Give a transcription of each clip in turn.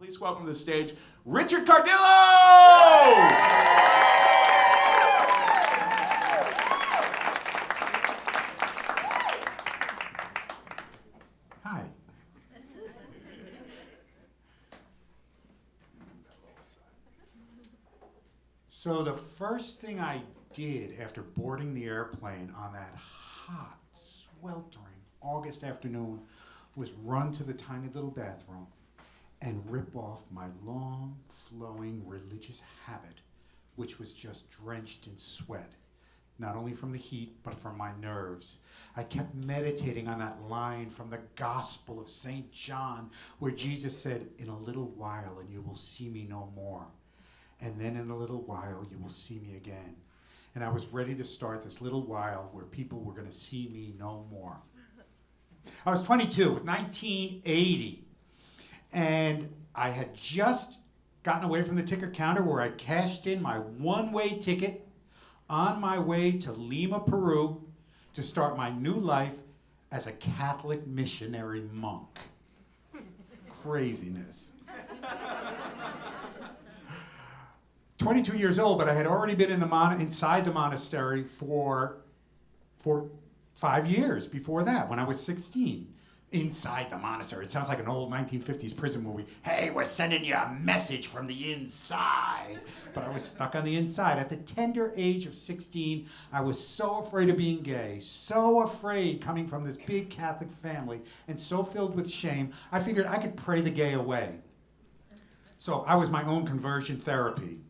Please welcome to the stage, Richard Cardillo! Hi. So the first thing I did after boarding the airplane on that hot, sweltering August afternoon was run to the tiny little bathroom and rip off my long, flowing religious habit, which was just drenched in sweat, not only from the heat, but from my nerves. I kept meditating on that line from the Gospel of St. John, where Jesus said, "In a little while, and you will see me no more. And then in a little while, you will see me again." And I was ready to start this little while where people were going to see me no more. I was 22, it was 1980. And I had just gotten away from the ticket counter where I cashed in my one-way ticket on my way to Lima, Peru, to start my new life as a Catholic missionary monk. Craziness. 22 years old, but I had already been in inside the monastery for 5 years before that, when I was 16. Inside the monastery. It sounds like an old 1950s prison movie. Hey, we're sending you a message from the inside. But I was stuck on the inside. At the tender age of 16, I was so afraid of being gay, so afraid coming from this big Catholic family, and so filled with shame, I figured I could pray the gay away. So I was my own conversion therapy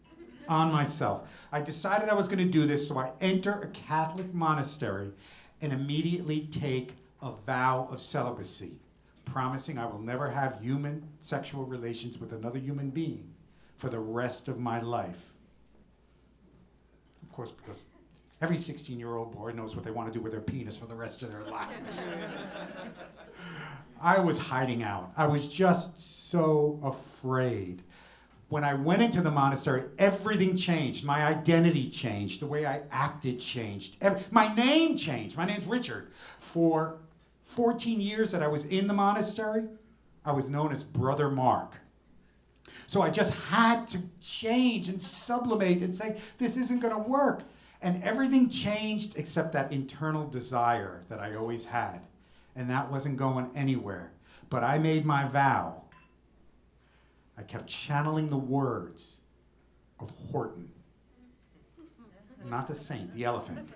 on myself. I decided I was going to do this, so I enter a Catholic monastery and immediately take a vow of celibacy, promising I will never have human sexual relations with another human being for the rest of my life. Of course, because every 16-year-old boy knows what they want to do with their penis for the rest of their lives. I was hiding out. I was just so afraid. When I went into the monastery, everything changed. My identity changed. The way I acted changed. My name changed. My name's Richard. For 14 years that I was in the monastery, I was known as Brother Mark. So I just had to change and sublimate and say, this isn't going to work. And everything changed except that internal desire that I always had. And that wasn't going anywhere. But I made my vow. I kept channeling the words of Horton. Not the saint, the elephant.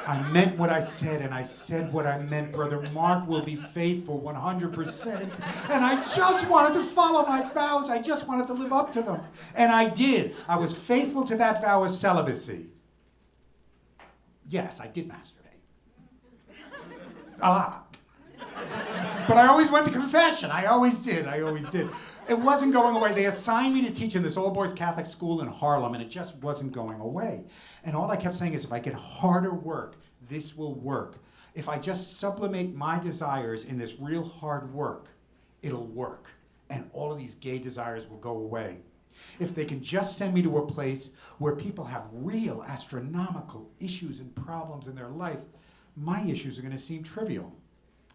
I meant what I said, and I said what I meant. Brother Mark will be faithful 100%. And I just wanted to follow my vows. I just wanted to live up to them. And I did. I was faithful to that vow of celibacy. Yes, I did masturbate. A lot. But I always went to confession. I always did. It wasn't going away. They assigned me to teach in this all-boys Catholic school in Harlem, and it just wasn't going away. And all I kept saying is, if I get harder work, this will work. If I just sublimate my desires in this real hard work, it'll work. And all of these gay desires will go away. If they can just send me to a place where people have real astronomical issues and problems in their life, my issues are going to seem trivial.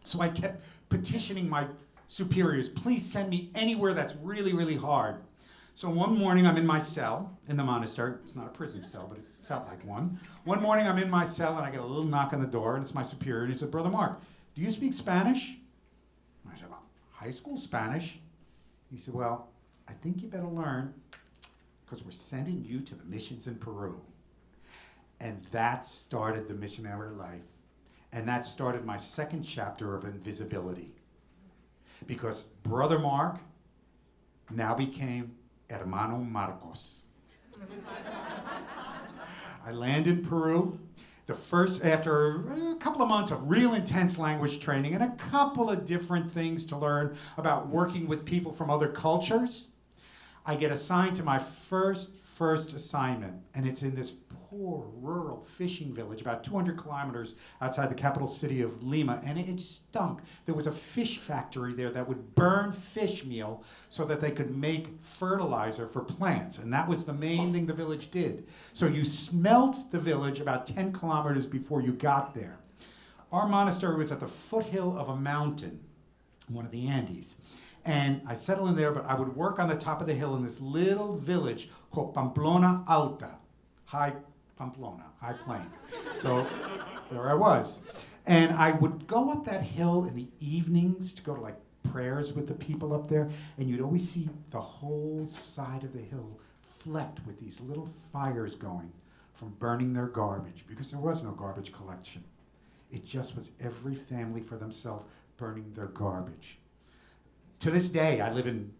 So I kept petitioning my superiors, please send me anywhere that's really, really hard. So one morning I'm in my cell in the monastery. It's not a prison cell, but it felt like one. One morning I'm in my cell and I get a little knock on the door, and it's my superior, and he said, "Brother Mark, do you speak Spanish?" And I said, "Well, high school Spanish." He said, "Well, I think you better learn, because we're sending you to the missions in Peru." And that started the missionary life. And that started my second chapter of invisibility. Because Brother Mark now became Hermano Marcos. I land in Peru. After a couple of months of real intense language training and a couple of different things to learn about working with people from other cultures, I get assigned to my first assignment, and it's in this poor rural fishing village about 200 kilometers outside the capital city of Lima, and it stunk. There was a fish factory there that would burn fish meal so that they could make fertilizer for plants, and that was the main thing the village did. So you smelt the village about 10 kilometers before you got there. Our monastery was at the foothill of a mountain, one of the Andes, And I settled in there, but I would work on the top of the hill in this little village called Pamplona Alta, high Pamplona, high plain. So there I was. And I would go up that hill in the evenings to go to like prayers with the people up there, and you'd always see the whole side of the hill flecked with these little fires going from burning their garbage, because there was no garbage collection. It just was every family for themselves burning their garbage. To this day, I live in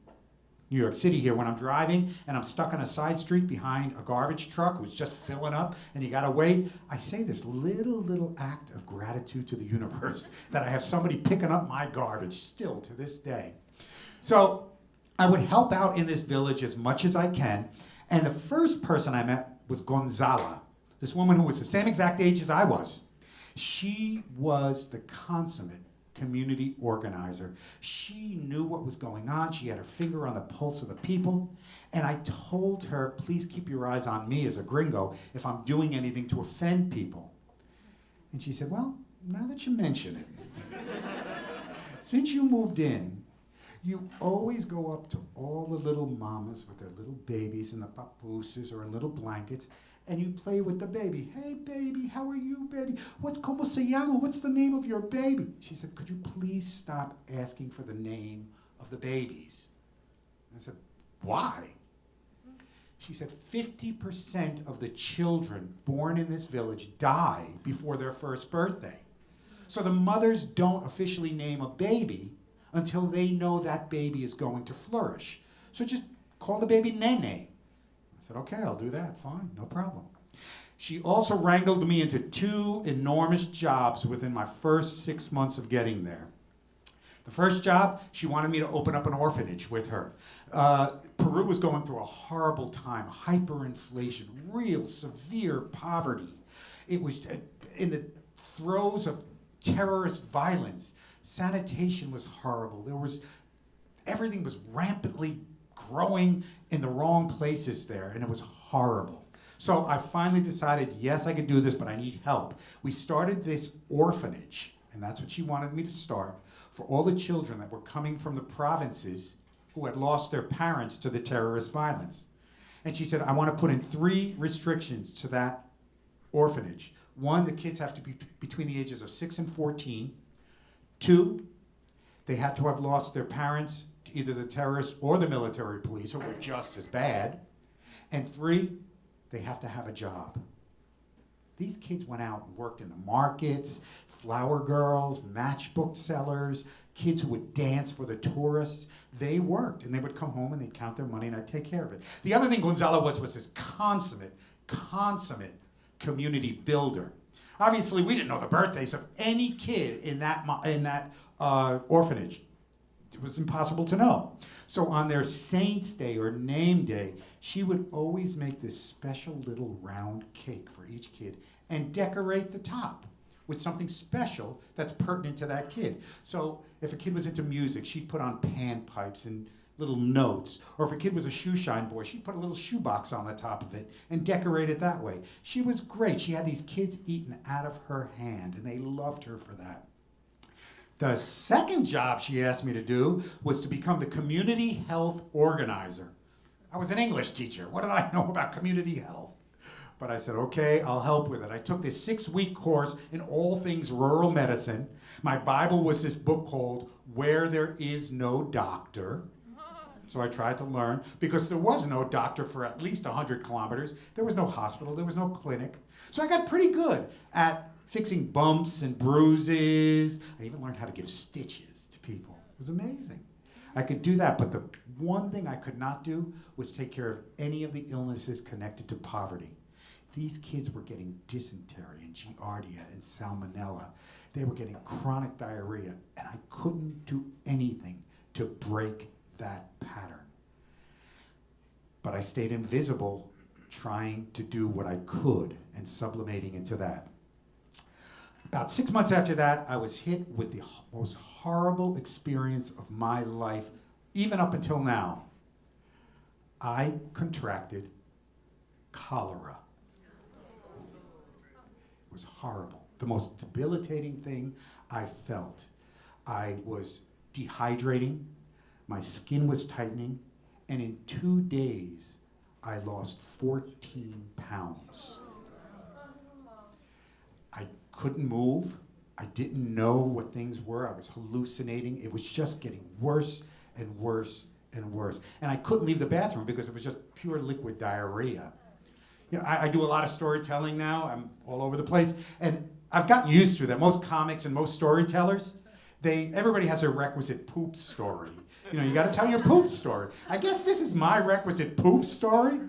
New York City here. When I'm driving and I'm stuck on a side street behind a garbage truck who's just filling up and you gotta wait, I say this little act of gratitude to the universe that I have somebody picking up my garbage still to this day. So I would help out in this village as much as I can, and the first person I met was Gonzala, this woman who was the same exact age as I was. She was the consummate community organizer. She knew what was going on. She had her finger on the pulse of the people. And I told her, please keep your eyes on me as a gringo if I'm doing anything to offend people. And she said, well, now that you mention it, since you moved in, you always go up to all the little mamas with their little babies in the papooses or in little blankets, and you play with the baby. Hey, baby, how are you, baby? Como se llama? What's the name of your baby? She said, could you please stop asking for the name of the babies? I said, why? She said, 50% of the children born in this village die before their first birthday. So the mothers don't officially name a baby until they know that baby is going to flourish. So just call the baby Nene. I said, okay, I'll do that, fine, no problem. She also wrangled me into 2 enormous jobs within my first 6 months of getting there. The first job, she wanted me to open up an orphanage with her. Peru was going through a horrible time, hyperinflation, real severe poverty. It was in the throes of terrorist violence. Sanitation was horrible. Everything was rampantly growing in the wrong places there, and it was horrible. So I finally decided, yes, I could do this, but I need help. We started this orphanage, and that's what she wanted me to start, for all the children that were coming from the provinces who had lost their parents to the terrorist violence. And she said, I want to put in 3 restrictions to that orphanage. 1, the kids have to be between the ages of 6 and 14. 2, they had to have lost their parents to either the terrorists or the military police, who were just as bad. And 3, they have to have a job. These kids went out and worked in the markets, flower girls, matchbook sellers, kids who would dance for the tourists. They worked, and they would come home and they'd count their money and I'd take care of it. The other thing Gonzalo was this consummate community builder. Obviously, we didn't know the birthdays of any kid in that orphanage. It was impossible to know. So on their Saints' Day or Name Day, she would always make this special little round cake for each kid and decorate the top with something special that's pertinent to that kid. So if a kid was into music, she'd put on panpipes and little notes. Or if a kid was a shoe shine boy, she'd put a little shoebox on the top of it and decorate it that way. She was great. She had these kids eating out of her hand, and they loved her for that. The second job she asked me to do was to become the community health organizer. I was an English teacher. What did I know about community health? But I said, okay, I'll help with it. I took this 6-week course in all things rural medicine. My Bible was this book called Where There Is No Doctor. So I tried to learn, because there was no doctor for at least 100 kilometers. There was no hospital, there was no clinic. So I got pretty good at fixing bumps and bruises. I even learned how to give stitches to people. It was amazing. I could do that, but the one thing I could not do was take care of any of the illnesses connected to poverty. These kids were getting dysentery and giardia and salmonella. They were getting chronic diarrhea, and I couldn't do anything to break that pattern. But I stayed invisible, trying to do what I could and sublimating into that. About 6 months after that, I was hit with the most horrible experience of my life, even up until now. I contracted cholera. It was horrible. The most debilitating thing I felt. I was dehydrating. My skin was tightening, and in 2 days, I lost 14 pounds. I couldn't move. I didn't know what things were. I was hallucinating. It was just getting worse and worse and worse. And I couldn't leave the bathroom because it was just pure liquid diarrhea. You know, I do a lot of storytelling now. I'm all over the place. And I've gotten used to that. Most comics and most storytellers, everybody has a requisite poop story. You know, you got to tell your poop story. I guess this is my requisite poop story,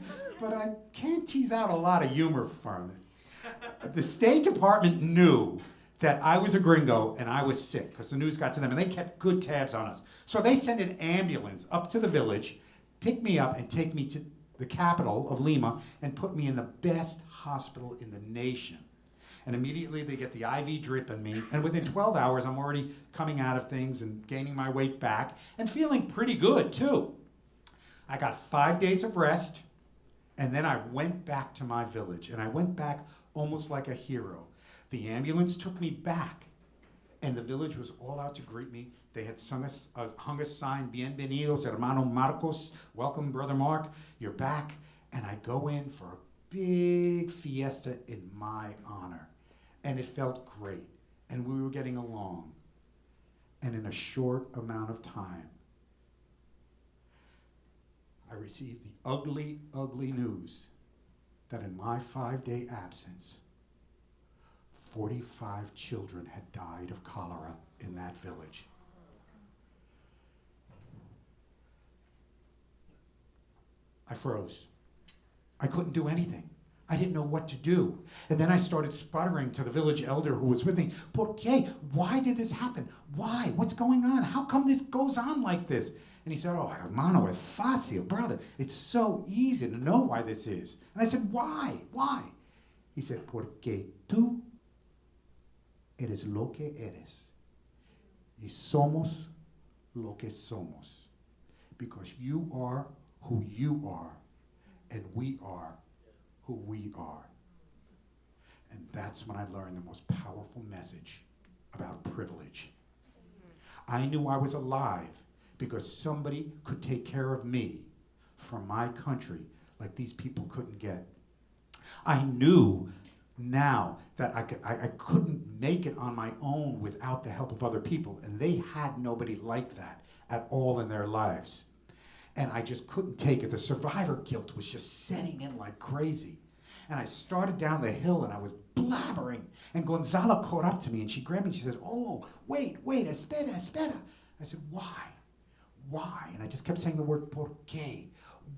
but I can't tease out a lot of humor from it. The State Department knew that I was a gringo and I was sick because the news got to them, and they kept good tabs on us. So they sent an ambulance up to the village, pick me up, and take me to the capital of Lima and put me in the best hospital in the nation. And immediately they get the IV drip in me, and within 12 hours I'm already coming out of things and gaining my weight back and feeling pretty good too. I got 5 days of rest, and then I went back to my village, and I went back almost like a hero. The ambulance took me back, and the village was all out to greet me. They had hung a sign, Bienvenidos, hermano Marcos, welcome, brother Mark, you're back. And I go in for a big fiesta in my honor. And it felt great, and we were getting along. And in a short amount of time, I received the ugly, ugly news that in my 5-day absence, 45 children had died of cholera in that village. I froze. I couldn't do anything. I didn't know what to do. And then I started sputtering to the village elder who was with me. ¿Por qué? Why did this happen? Why? What's going on? How come this goes on like this? And he said, oh, hermano, es fácil, brother. It's so easy to know why this is. And I said, why? Why? He said, porque tú eres lo que eres. Y somos lo que somos. Because you are who you are, and we are who we are. And that's when I learned the most powerful message about privilege. I knew I was alive because somebody could take care of me from my country like these people couldn't get. I knew now that I couldn't make it on my own without the help of other people, and they had nobody like that at all in their lives. And I just couldn't take it. The survivor guilt was just setting in like crazy. And I started down the hill, and I was blabbering. And Gonzala caught up to me, and she grabbed me, and she said, oh, wait, espera, espera. I said, why? Why? And I just kept saying the word por qué.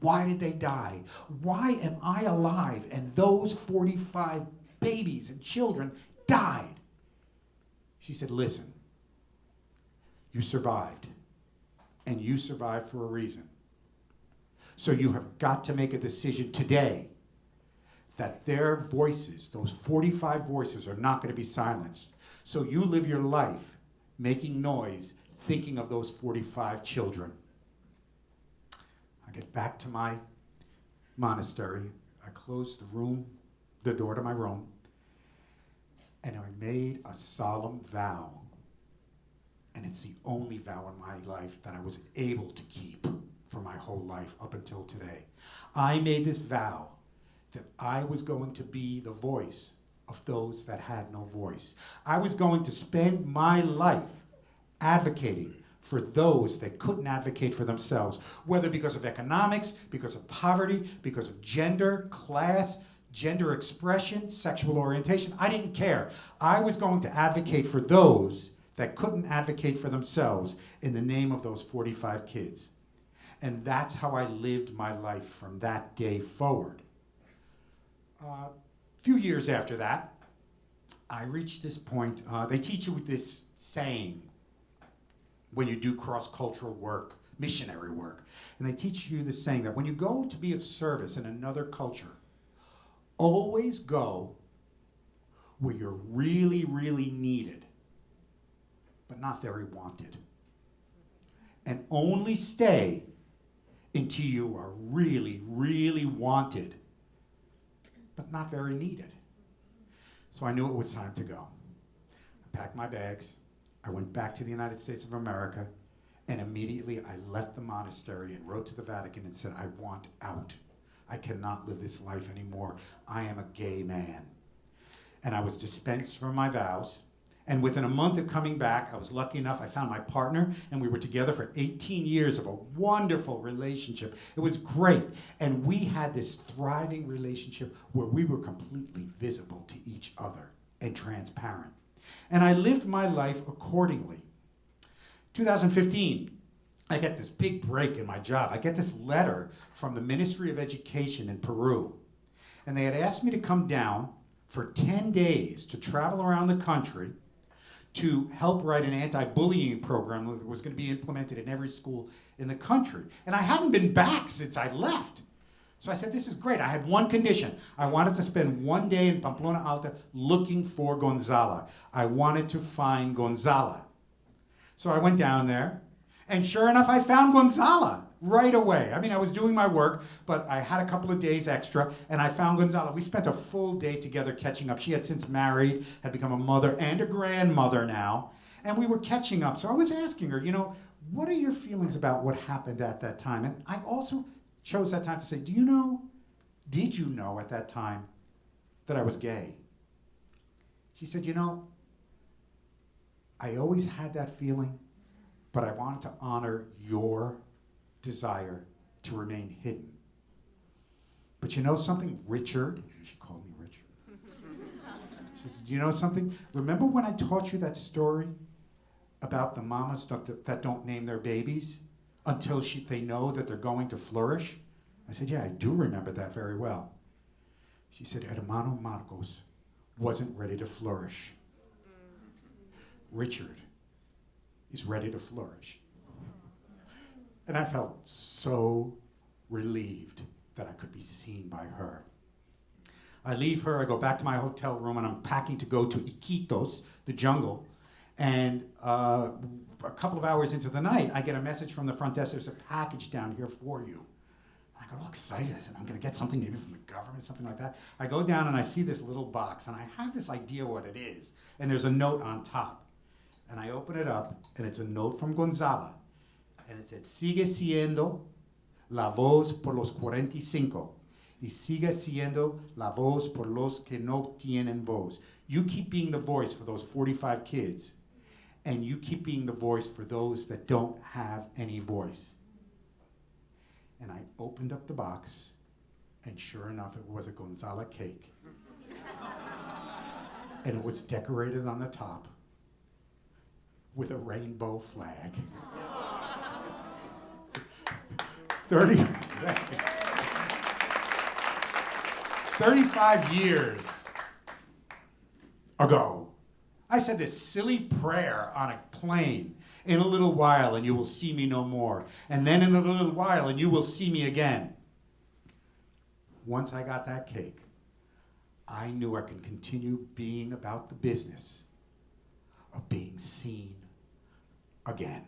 Why did they die? Why am I alive and those 45 babies and children died? She said, listen, you survived, and you survived for a reason. So you have got to make a decision today that their voices, those 45 voices, are not going to be silenced. So you live your life making noise, thinking of those 45 children. I get back to my monastery. I closed the door to my room, and I made a solemn vow. And it's the only vow in my life that I was able to keep for my whole life up until today. I made this vow that I was going to be the voice of those that had no voice. I was going to spend my life advocating for those that couldn't advocate for themselves, whether because of economics, because of poverty, because of gender, class, gender expression, sexual orientation. I didn't care. I was going to advocate for those that couldn't advocate for themselves in the name of those 45 kids. And that's how I lived my life from that day forward. A few years after that, I reached this point. They teach you this saying when you do cross-cultural work, missionary work. And they teach you this saying that when you go to be of service in another culture, always go where you're really, really needed, but not very wanted. And only stay until you are really, really wanted, but not very needed. So I knew it was time to go. I packed my bags. I went back to the United States of America, And immediately I left the monastery and wrote to the Vatican and said, I want out. I cannot live this life anymore. I am a gay man. And I was dispensed from my vows. And within a month of coming back, I was lucky enough, I found my partner, and we were together for 18 years of a wonderful relationship. It was great. And we had this thriving relationship where we were completely visible to each other and transparent. And I lived my life accordingly. 2015, I get this big break in my job. I get this letter from the Ministry of Education in Peru. And they had asked me to come down for 10 days to travel around the country to help write an anti-bullying program that was going to be implemented in every school in the country. And I hadn't been back since I left. So I said, this is great. I had one condition. I wanted to spend one day in Pamplona Alta looking for Gonzala. I wanted to find Gonzala. So I went down there, and sure enough, I found Gonzala right away. I mean, I was doing my work, but I had a couple of days extra, and I found Gonzala. We spent a full day together catching up. She had since married, had become a mother and a grandmother now, and we were catching up. So I was asking her, what are your feelings about what happened at that time? And I also chose that time to say, did you know at that time that I was gay? She said, I always had that feeling, but I wanted to honor your desire to remain hidden. But you know something, Richard? She called me Richard. She said, you know something? Remember when I taught you that story about the mamas that don't name their babies until they know that they're going to flourish? I said, yeah, I do remember that very well. She said, Hermano Marcos wasn't ready to flourish. Richard is ready to flourish. And I felt so relieved that I could be seen by her. I leave her, I go back to my hotel room, and I'm packing to go to Iquitos, the jungle. And a couple of hours into the night, I get a message from the front desk, there's a package down here for you. I got all excited. I said, I'm going to get something maybe from the government, something like that. I go down and I see this little box, and I have this idea what it is. And there's a note on top. And I open it up, and it's a note from Gonzala. And it said, sigue siendo la voz por los 45. Y sigue siendo la voz por los que no tienen voz. You keep being the voice for those 45 kids. And you keep being the voice for those that don't have any voice. And I opened up the box, and sure enough, it was a Gonzala cake. And it was decorated on the top with a rainbow flag. 35 years ago, I said this silly prayer on a plane. In a little while, and you will see me no more. And then in a little while, and you will see me again. Once I got that cake, I knew I could continue being about the business of being seen again.